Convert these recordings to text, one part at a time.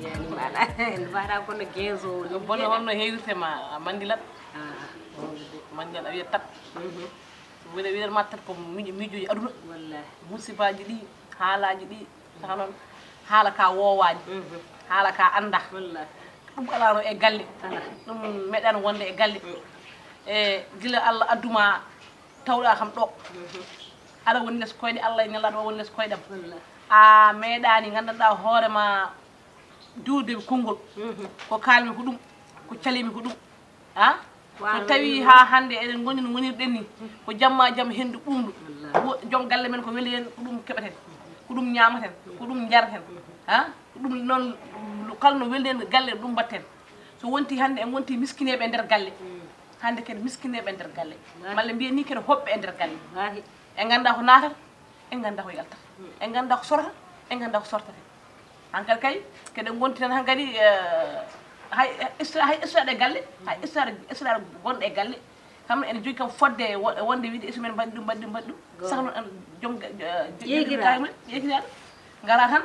yani mala en bara ko no genzo no bono wonno heewirte ma mandilat mandal a wiya tat wala wiya mattat ko miijoji aduna wallahi musibaji ɗi haalaji ɗi taw noon haala ka woowaji haala ka anda wallahi ɗum alano e galle ɗum meɗano wonde e galle e gila Allah adduma tawɗa kam ɗo ala woni less koyɗe Allah e nelaɗo woni less koyɗam a meeɗani gandanɗa hoorema duude konngol ko kalmi ko ɗum ko calimi ko ɗum ha so tawi ha hande eɗen goni no gonirɗen ni ko jamma jaam hendu ɓuundu joom galle men ko weeli hen ko ɗum keɓeten ko ɗum ñamaten ko ɗum jaraten ha ko ɗum noon kala no weeli hen galle ɗum mbatten so wonti hande en wonti miskineɓe e nder galle hande kene miskineɓe e nder galle malla mbiyen ni kene hoɓɓe e nder galle en ganda ko natata en ganda ko yaltata en ganda ko sorata en ganda ko sortate hankkadi kay keɗen gonti tan hankkadi hay histoire e galle hay histoire gonɗo e galle kam ene jogui kam fodde wonde wiide isu men mbaɗi ɗum mbaɗi ɗum mbaɗi ɗum sahno joom men ƴeekiraɗo gara tan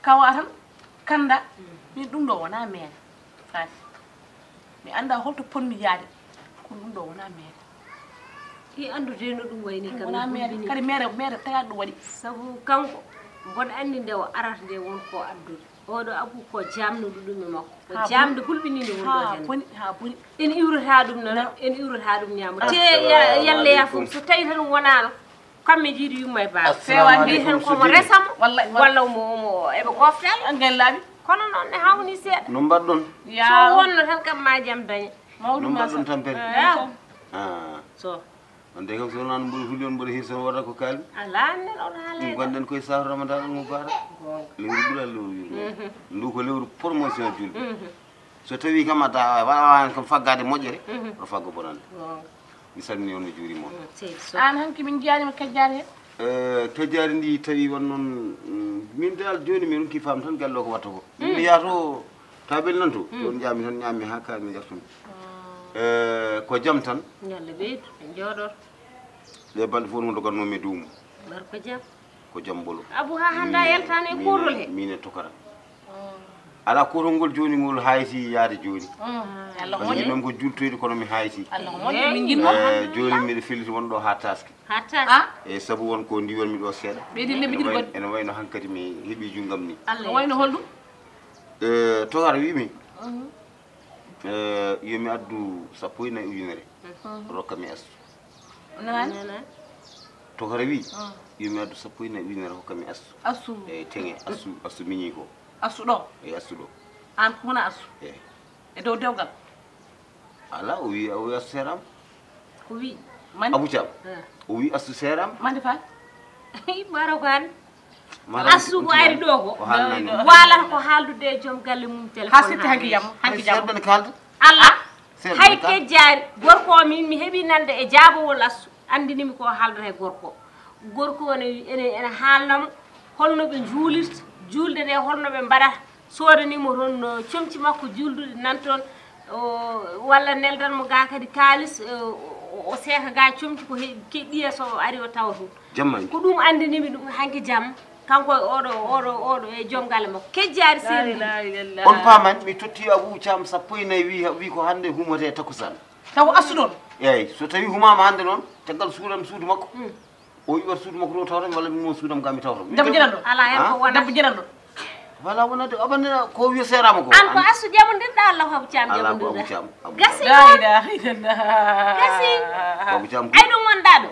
kawa tan kanda min ɗum ɗo wona meere fati mi anda holto ponmi yaade kono ɗum ɗo wona meere i andude no ɗum wayni kam wona meere kadi meere tagaɗo ɗum waɗi sabu kanko mboɗo andi nde o arata nde wonko addude oɗo abou ko jamnuɗo ɗum e makko ko jamde hulɓininde wonɗo hen ha boni en iwrata ɗum noon en iwrata ɗum ñaama te yalleya fof so tawi tan wonano kamɓe jiiɗi yumma e baba fewa mbi hen komo resamo walla mo eɓe goftal angel laaɓi kono noon ne hawni seeɗa no mbaɗɗon so wonno tan kam ma jaam daña no mbaɗɗon tampere so on de kam so wonano mboɗo huuli on mboɗo hirsono waɗa ko kalmi ala nen on ɗum haale gonɗen koye sahru ramadan on mo baara lewru ɓuura lewru yurmo ndu ko lewru promotion julɓe so tawi kam adda wawan kam faggade moƴƴere oto faggo bonande mi salmini on mi juurima on an hanki min jiyanima kejjade he kejjari ndi tawi won noon min dal joni mi ronki fam tan galle o ko watta ko mi yaato taw ɓel nan to ɗon jaami tan ñammi ha kalmi gartumi ko jaam tan ñalle ɓeydu ɓe jooɗoto ɗe balɗe fof no dogatnomi e duumu bar ko jaam ko jaam bolo abou ha hannda yaltani e kuurol he min e tokara ala kotol ngol joni ngol hayti yaade joni Allah par ce que ɗon ko jultoyde kono mi hayti Allah moƴƴi min jinmo joni mbiɗa felliti wonɗo ha taske ha tas e saabu wonko ndiwonmi ɗo seeɗa ɓeydi lebbi ɗiɗi goɗɗi ene wayno hankkadi mi heeɓi junggam ni Allah wayno holɗum tokara wimi yomi addu 14 ujunere rokkami astu nani tokara wi yomi addu 14 ujunere hokkami astu asu e teŋe astu miñi ko asu ɗo e astu ɗo an ko wona asu e dow dewgal ala o wi astu seeram ko wi mani abou thiam o wi astu seeram mande fa ɓaro ko an asu ko ari ɗo ko walata ko haaldude e joom galle mum téléphone ha sitti hanki jam seeɗɗene kalda allah hay kejjari gorko o min mi heeɓi nande e jaabowol asu andinimi ko haaldata e gorko gorko ene haalnamo holno ɓe juulirta julde nde holno ɓe mbaɗata sodanimo toon comci makko juldude nan toon walla neldanmo ga kadi kaalis o seeka ga comci ko keɗɗiya so ari o tawa toon jammani ko ɗum andinimi ɗum hanki jaam kanko oɗo e joom galle makko kejjari seeri on pamani mi totti abou thiam 14 wi ko hande humate e takusan taw asu ɗon eyyi so tawi humama hande noon caggal suudam suudu makko o yiɓat suudu makko ɗo tawtami walla mimo suudam ga mi tawtam debbo jeɗan ɗo ala hen ko wona debbo jeɗan ɗo wala wonade abandena ko wiya seerama ko an ko asu jaɓodirɗa allah abou thiam ala ko abou jaɓodirɗa thiam gasi gasi abou thiam ay ɗum wonɗa ɗo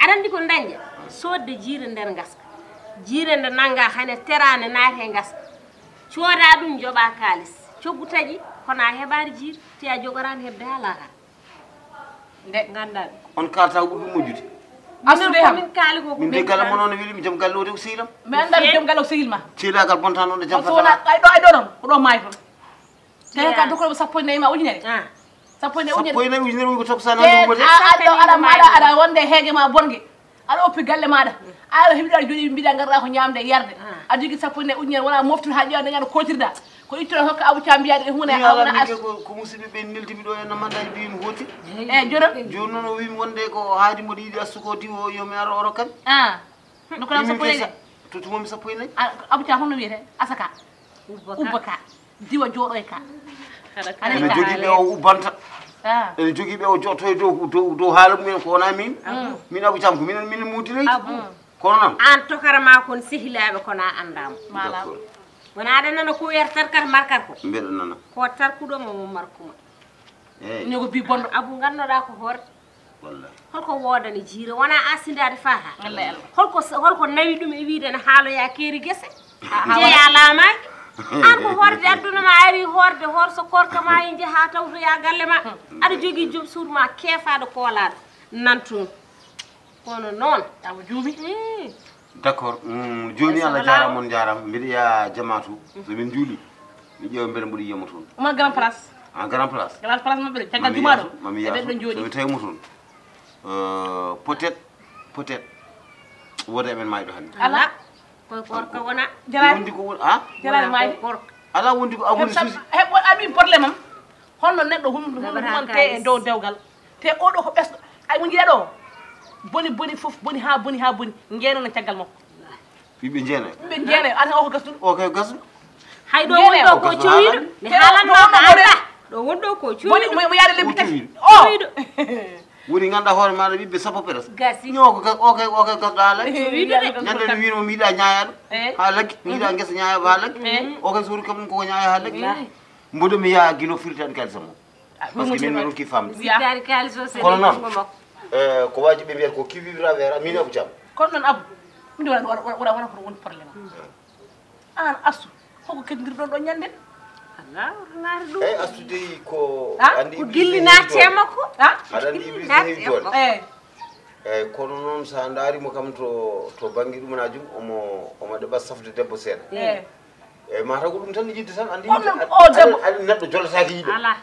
aɗa andi ko dañƴa sodde jiire nder gaska jiire nde nangga hane terane naate gaska cooda ɗum joɓa kalis coggu taƴi kono a heɓani jiire te a jogorani hebde ha laakal nde ganda ɗum on kalta ko ɓurɗum moƴƴude asu de ham min kaali ko min de galle mo noon weeli mi jaam galle o de ko sehilam mi anda joom galle o sehilma sehilagal bontan on de jaam so wona ay ɗo noon ko ɗo maayi toon te ka dokkoɗo 14 ma ujunere 14 ujunere 14 ujunere wi ko takusano humate aɗa maɗa aɗa wonde heege ma bongue aɗa oppi galle maɗa aɗa heɓiɗa jooɗi mbiɗa garɗa ko ñamde yarde aɗa jogui 14 ujunere wona moftude ha ƴewde ñande kotirɗa ko ittuɗa hokka abou thiam mbiyade e hunde awna as ko musidɓe ɓe neltimi ɗo en mandaji mbiyi mi hooti e jonon joni noon o wimi wonde ko haadi mboɗo yiiɗi astu ko diwo yomi ar oro kadi no ko 14 to tumomi 14 abou thiam holno wiyete asaka ubbaka diwa jooɗo e ka ene jogii ɓe o ubbanta ene jogii ɓe o jotto e dow haala mumen ko wona min min Abou Thiam ko min muutiroyde kono noon an tokara ma kon sehilaaɓe kono a anndama wona aɗa nana ko wiyata tarkata markat ko mbeɗa nana ko tarkuɗoma mo markuma eyyi ñogo bi bonɗo Abou gannoɗa ko hoorde wallahi holko woodani jiire wona asindade fata holko nawi ɗum e wiide ne haaloya keeri guese jeeya laamaki an ko horde adduna ma ari horde horso korka ma e jaaha tawtoya galle ma aɗa jogui joom suudu ma keefaɗo koolaɗo nantoon kono noon awa juumi d' accord joni Allah jarama on jarama mbiɗa yiya jamatu somin juuli mi ƴeewa mbeɗa mboɗo yiyamo toon oma grand place en grand place mabɓe ɗo caggal jumaɗo mami yaso somi tawimo toon peut être woda men mayɗo hannde ala koye korka wona wondi ko a jarani maayi ala wondi ko awoni suusi heɓo ami probléme am holno neɗɗo humante e dow dewgal te oɗo ko ɓesɗo ay mo jiiɗa ɗo boni fof boni ha boni jeenano caggal makko ɓiɓe jeenayo ɓe jeenayo an o ko gasduɗo o kay gasɗo hay ɗo wonɗo ko cowiɗo mi haalanma anda ɗo wonɗo ko cowiɗo mo yaade lebbi tati cowiɗo woni ganduɗa hoore maɗa ɓiɓɓe sappo peres gasi ñoo ko gasɗo ha laggi cowiɗo de ñande mi wino mi yiiɗa ñaayaɗo ha laggi mi yiiɗa guesa ñaayaɓo ha laggi o kay sohli kam koko ñaaya ha laggi mboɗo mi yaa guilo firtade kalisa mum par ce que min mi ronki famde sikkari kalis o kono noon seɗɗo makko ko waji ɓe mbiyata ko qui vivra verra min Abou Thiam kono noon Abou minde wona kono woni probléme an astu hoko keddirɗon ɗo ñande Allah ordinaire ɗum eyyi astu deyi ko andi ko gilli naate makko aɗa andi Iblis heewi jooɗe eyyi kono noon sa daarimo kam to banggue ɗumanajum omo ɗeɓa safde debbo seeɗa eyyi mataw ko ɗum tan yidde tan andi neɗɗo jollataki yiiɗo ala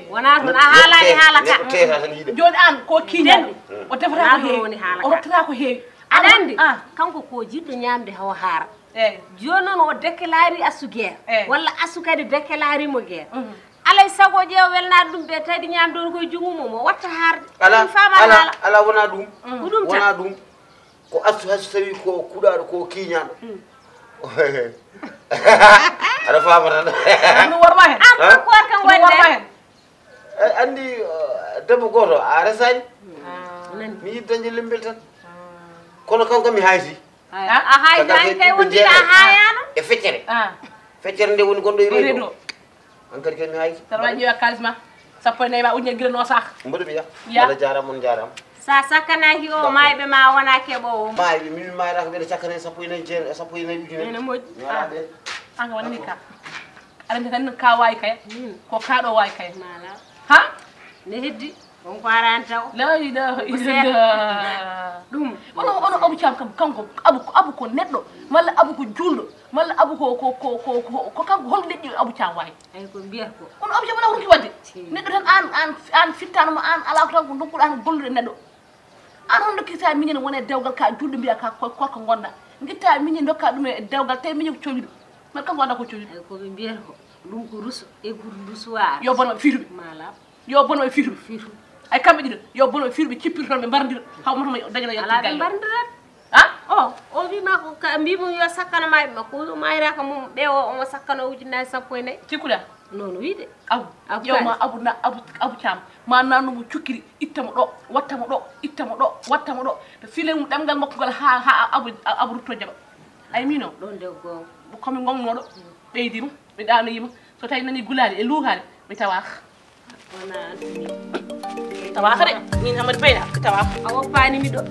wona toon a haalani haala ka teyata tan yiiɗo joni an ko kiiñande o defata ko heewi o rottata ko heewi aɗa andi kanko ko jiɗɗo ñamde hawa haara joni noon o déclari asu guerre walla asu kadi déclarimo guerre alay sago ƴeew welnade ɗum ɓe tawde ñamde on koye jungumum o watta haarde ala wona ɗum ko ɗum wona ɗum ko astu hayso tawi ko kuɗaɗo ko kiiñaɗo aɗa faama tan ɗum worma hen an ko korka wonde andi debbo goto a resani mi yiɗi dañde lembel tan kono kanko mi hayti a haytani kay wondita a hayano e feccere nde woni gonɗo e reedo an kadi kay mi hayti tan wawi ƴeewa kalis ma sappo e nayyi ma ujunere guila no saka mboɗo mi yiya Allah jarama on jarama sa sakkanaki o mayɓe ma wona keɓowo mayɓe min mayɗa ko ɓeɗe cakkane sappo e nayyi ujunere ene moƴƴi an ka wonni ka aɗa tan ka wawi kaya ko kaɗo wawi kaya mala ha ne heddi on ko arani taw la ilaha illallah ɗum ono Abou Thiam kam kanko Abou ko neɗɗo malla Abou ko julɗo malla Abou ko kanko hol leƴƴi Abou Thiam wawi ay ko mbiyata ko ono Abou Thiam wona ko ronki wadde neɗɗo tan an fittanoma an ala ko tan ko dokkuɗa tan gollude neɗɗo an hono dokkita miñen wone dewgal ka julɗo mbiya ka korka gonɗa guitta miñen dokka ɗum e dewgal te miñen ko cowiɗo mbaɗa kanko anda ko cowiɗo ay koɓe mbiyata ko ɗum ko ruso e gur rusoir yo bonma fiiruɓe mala yo bonma fiiruɓe ay kamɓe ɗiɗo yo bono fiiruɓe cippiri toon ɓe mbardira haw motoma dañana ala ɓe mbardirat o wima ko mbimo yo sakkano mayɓe makko mayraka mum ɓewo omo sakkano ujunnaje sappo e nayyi cikkuɗa noon wiide Abou ƴewma Abou Thiam ma nannumo cukkiri ittamo ɗo wattamo ɗo ittamo ɗo wattamo ɗo to fiile mum ɗemgal makko ngal ha Abou rutto jaɓa ay mino ɗon nde gonga komi gonnoɗo ɓeydima ɓe ɗanoyima so tawi nani gulali e luukade mi tawaka wona tawaka de min Hamadou Peyna tawaka a woppanimi ɗo